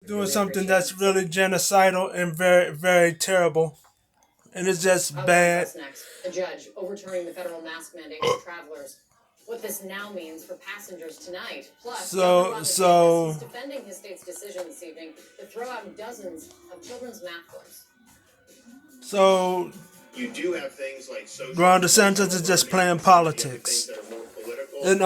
doing something that's really genocidal and very, very terrible. And it's just bad. Next, a judge overturning the federal mask mandate for travelers. What this now means for passengers tonight. Plus, So, is defending his state's decision this evening to throw out dozens of children's math books. so You do have things like social. Ron DeSantis is just playing politics. And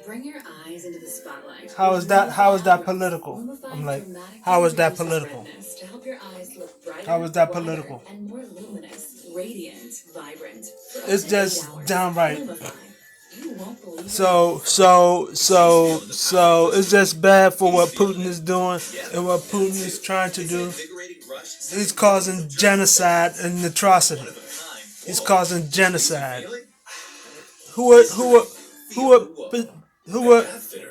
Bring your eyes into the spotlight. how is that? How is that political? I'm like, how is that political? To help your eyes look brighter, How is that political? and more luminous, radiant, vibrant. It's just downright. You won't believe So it's just bad for what Putin is doing and what Putin is trying to do. He's causing genocide and atrocity. He's causing genocide. Who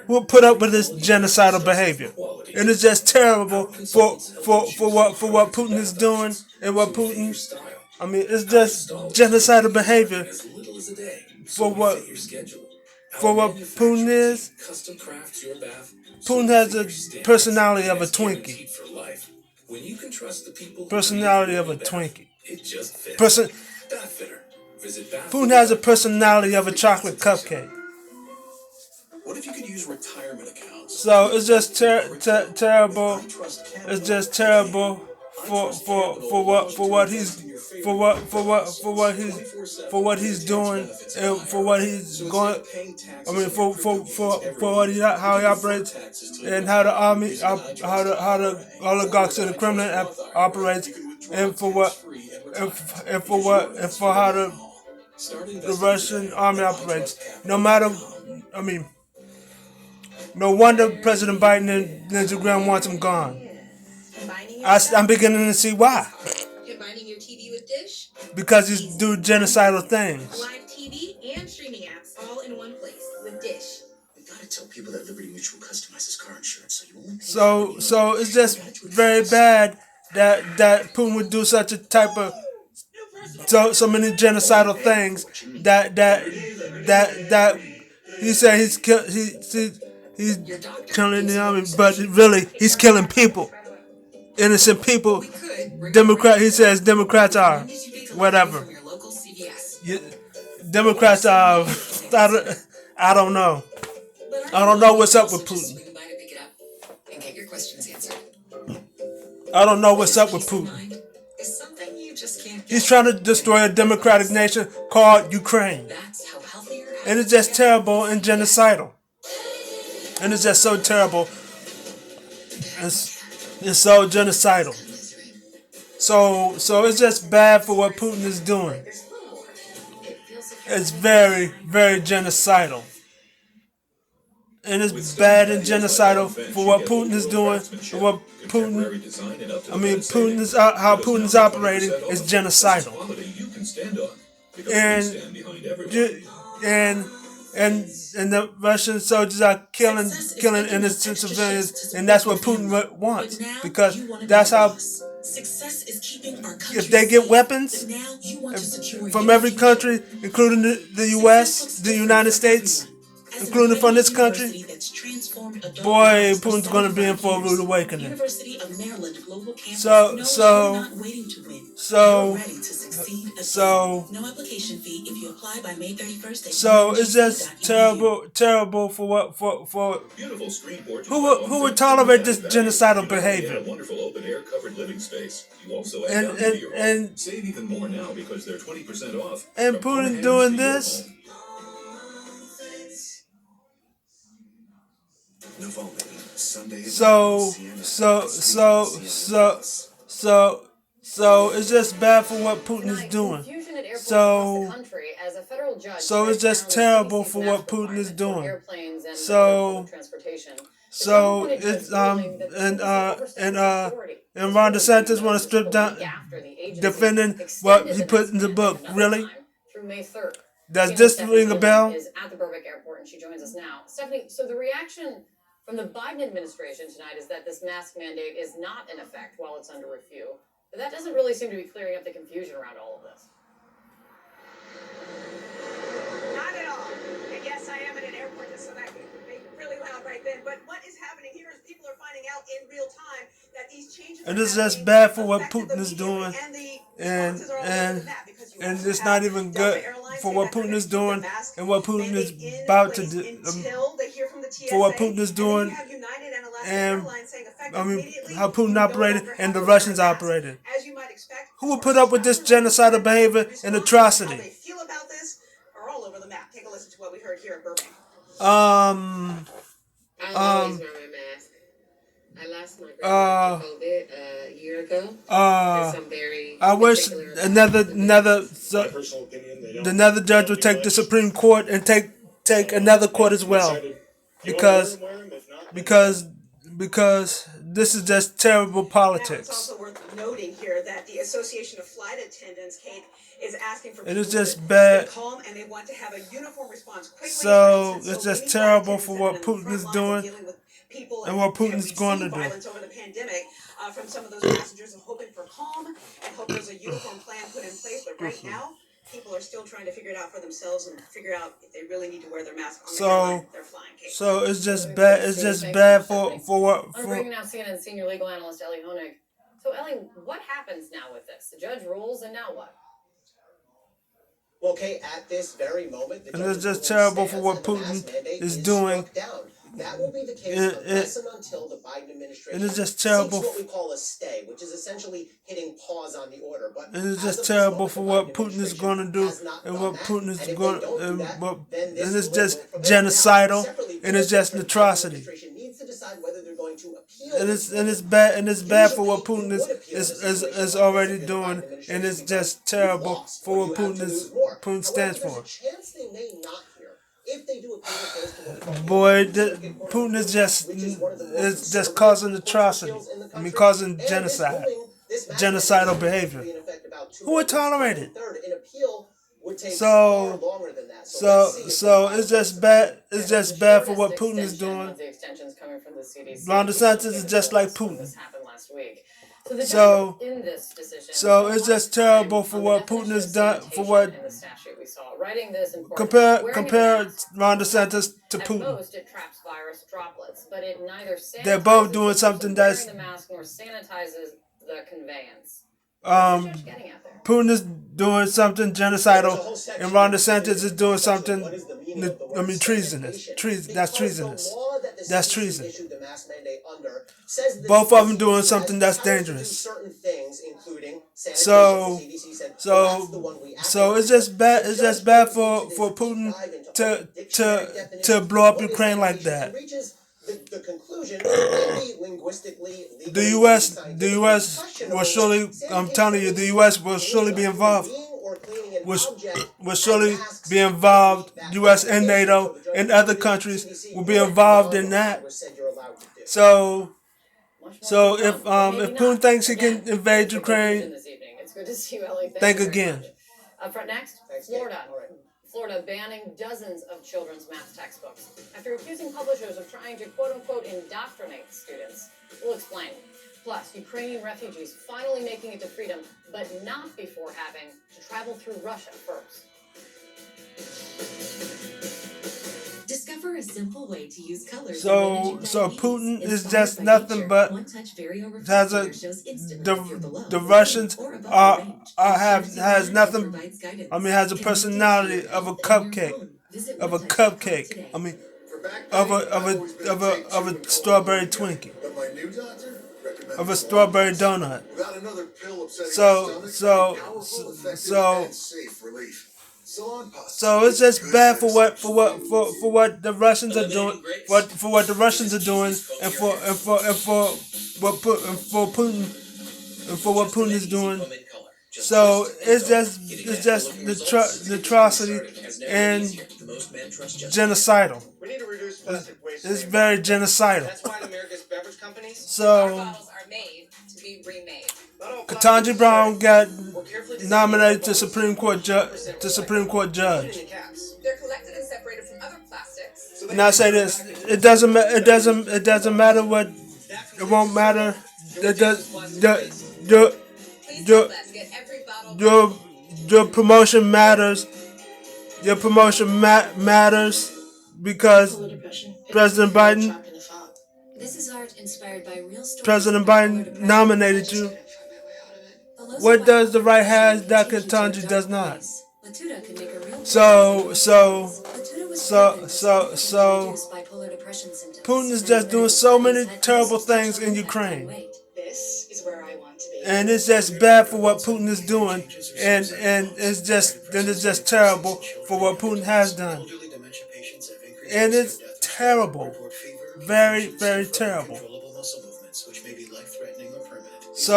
would put up with this genocidal behavior? And it's just terrible for what Putin is doing and what Putin. I mean, it's just genocidal behavior for what Putin is. Putin has a personality of a Twinkie. Personality of a Twinkie. Putin has a personality of a chocolate cupcake. What if you could use retirement accounts? So it's just terrible. It's just terrible for what he's doing and for what he's going. I mean for what how he operates and how the army how the oligarchs and the Kremlin operates and for how the Russian army operates. No matter, I mean. No wonder President Biden and Lindsey Graham wants him gone. I'm beginning to see why. Combining your TV with Dish? Because he's doing genocidal things. Live TV and streaming apps all in one place with Dish. We gotta tell people that Liberty Mutual customizes car insurance, so you only pay. So it's just very bad that Putin would do such a type of so many genocidal things that he said he's killing the army, but really he's killing people, innocent people. He says Democrats are whatever. Democrats are. I don't know. I don't know what's up with Putin. I don't know what's up with Putin. He's trying to destroy a democratic nation called Ukraine. And it's just terrible and genocidal. And it's just so terrible. It's so genocidal. So it's just bad for what Putin is doing. It's very, very genocidal. And it's bad and genocidal for what Putin is doing and what how Putin is operating is genocidal. And the Russian soldiers are killing innocent civilians, and that's what Putin wants, because that's how. If they get weapons from every country, including the U.S., the United States, including from this country, boy, Putin's going to be in for a rude awakening. So it's just terrible for what for who would tolerate this genocidal behavior. And save even more now because they're 20% off. And Putin doing this. So it's just bad for what Putin is doing. So it's just terrible for what Putin is doing. So it's and Ron DeSantis want to strip down defending what he put in the book. Really? Does this ring a bell? Is at the Burbank Airport, and she joins us now. Stephanie, so the reaction from the Biden administration tonight is that this mask mandate is not in effect while it's under review. But that doesn't really seem to be clearing up the confusion around all of this. Not at all. And yes, I am at an airport, so that could be really loud right But what is happening here is people are finding out in real time that these changes. And it's just bad for what Putin is doing, and it's not even good for what Putin is doing and what Putin is about to do. For what Putin is doing, and I mean how Putin operated and the Russians operated. Who would put up with this genocidal behavior and atrocity? Feel about this are all over the map. Take a listen to what we heard here at Burbank. I always wear my mask. I lost my grandma to COVID a year ago. I wish another My personal opinion, they don't. another judge would take the Supreme Court and take another court as well, because this is just terrible Now, it's politics. also worth noting here that the Association of Flight Attendants, Kate, is asking for It people is just to bad. stay calm, and they want to have a uniform response quickly. So So it's we just need terrible flight for attendants what that are in the Putin is front lines of doing dealing with people and what have Putin's going to received do. violence over the pandemic from some of those passengers and hoping for calm and hope there's a uniform plan put in place. But right now, people are still trying to figure it out for themselves and figure out if they really need to wear their mask on the airline they're flying. Kate. So it's just bad. It's just bad for what I'm bringing now CNN senior legal analyst Ellie Honig. So Ellie, what happens now with this? The judge rules, and now what? Well, Kay, at this very moment, the And it's judge's just ruling terrible for stands what and the mask Putin mandate is doing. struck down. That will be the case It- unless and until the Biden administration it is just terrible. seeks what we call a stay, which is essentially hitting pause on the order. But And it's as just of this terrible moment, for the what Biden Putin is administration going to do has not and done what that. Putin And is if they going don't do and that, what then this and it's ruling just will prevail. Now, genocidal separately, and it's just the Biden atrocity. administration needs to decide whether they're going to appeal And this it's ruling. bad for what Putin is already doing, and it's just terrible for what Putin stands for. If they do appeal it goes to what we call Boy, the Circuit Court of Putin is Appeals, which is one of the most just conservative causing court of atrocity. appeals in the I mean, country. causing And this genocide, ruling, this mass genocidal mandate behavior. will be in effect about 2 Who would weeks. tolerate it? Third, an appeal would take So- far longer than that. let's see if So they it's follow just this. bad. It's just bad for what Shortest Putin is extension doing. of the extensions coming from the CDC. Ron DeSantis is just like When Putin. This happened last week. So the So- judge in this decision. so it's spent just a lot of terrible time for on what the Putin has definition of done- for what- sanitation in the statute we saw. Writing this important. Compare Wearing a compare mask, Ron DeSantis to at Putin. most, it traps virus droplets, but it neither sanitizes They're both doing the person something that's- wearing the mask nor sanitizes the conveyance. What's the judge getting at there? Putin is doing something genocidal, and Ron DeSantis is doing something. I mean, treasonous. That's treasonous. That's treason. Both of them doing something that's dangerous. So it's just bad. It's just bad for Putin to blow up Ukraine like that. The U.S. will surely. I'm telling you, the U.S. will surely be involved. Will surely be involved. U.S. and NATO and other countries will be involved in that. So if Putin thinks he can invade Ukraine, It's good to see you, Ellie. think you very again. much. Up front next, Thanks, Kate. Florida. All right. Florida banning dozens of children's math textbooks after accusing publishers of trying to quote-unquote indoctrinate students. We'll explain. Plus, Ukrainian refugees finally making it to freedom, but not before having to travel through Russia first. Discover a simple way to use colors. So Putin is just nothing but has a the Russians has nothing. I mean, has a personality of a cupcake, I mean, of a strawberry Twinkie, But my new doctor recommended of a strawberry donut. without another pill upsetting So- the stomach, so- powerful, effective, so- and safe relief. Salon pasta. So it's just bad for what the Russians are doing, for what the Russians are doing, and for what Putin and for what Putin is doing. So it's just the atrocity and genocidal. We need to reduce plastic waste. It's very genocidal. That's why America's beverage companies. So Bottles are made to be remade. Not all Ketanji plastic Brown is got We're carefully designing nominated to bottles Supreme Court judge. including the caps. They're collected and separated from other plastics. So they And I say this: it doesn't matter what. It won't matter. It does Get every bottle. your promotion matters. Your promotion matters because President Biden Inspired by real stories President about polar Biden depression. nominated you. Below What the does the right button has that will take you to a Ketanji dark does not? place. Latuda can make a real So Latuda was proven to significantly reduce bipolar depression symptoms. Putin is and just doing medical so studies many had terrible substantial things in impact on Ukraine. weight. This is where I want to be. And it's just bad for what Putin is doing, and it's just terrible for what Putin has done, Elderly dementia patients have increased and risk it's of death. terrible, Report fever, very confusions, very and terrible. uncontrollable muscle movements, which may be life-threatening or permanent. So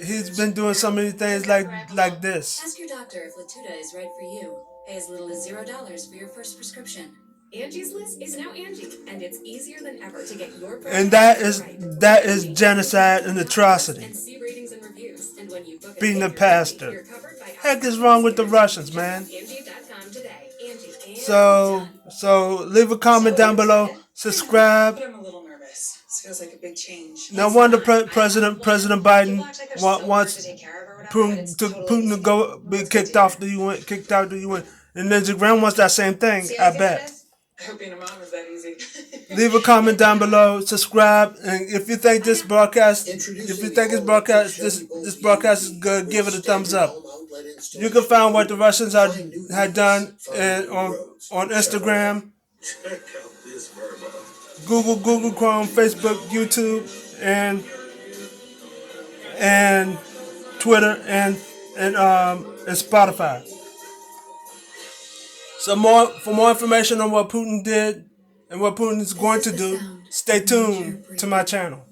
he's been doing so many things like this, Ask your doctor if Latuda is right for you. Pay as little as $0 for your first prescription. Angie's List is now Angie, and it's easier than ever to get your and that is genocide and atrocity. and see ratings and reviews. And when you book a Being a date pastor. you're covered by Heck is wrong with the Russians, man? Angie.com today. Angie. So leave a comment down below, subscribe. But I'm a little nervous. This feels like a big change. No wonder President Biden wants Putin to be kicked out the UN, and Lindsey Graham wants that same thing. I bet. I hope being a mom is that easy. Leave a comment down below, subscribe, and if you think this broadcast is good, give it a thumbs up. You can find what the Russians had done on Instagram, Check out this verb. Google Chrome, Facebook, YouTube, and Twitter and Spotify. So for more information on what Putin did and what Putin is going to do, stay tuned to my channel.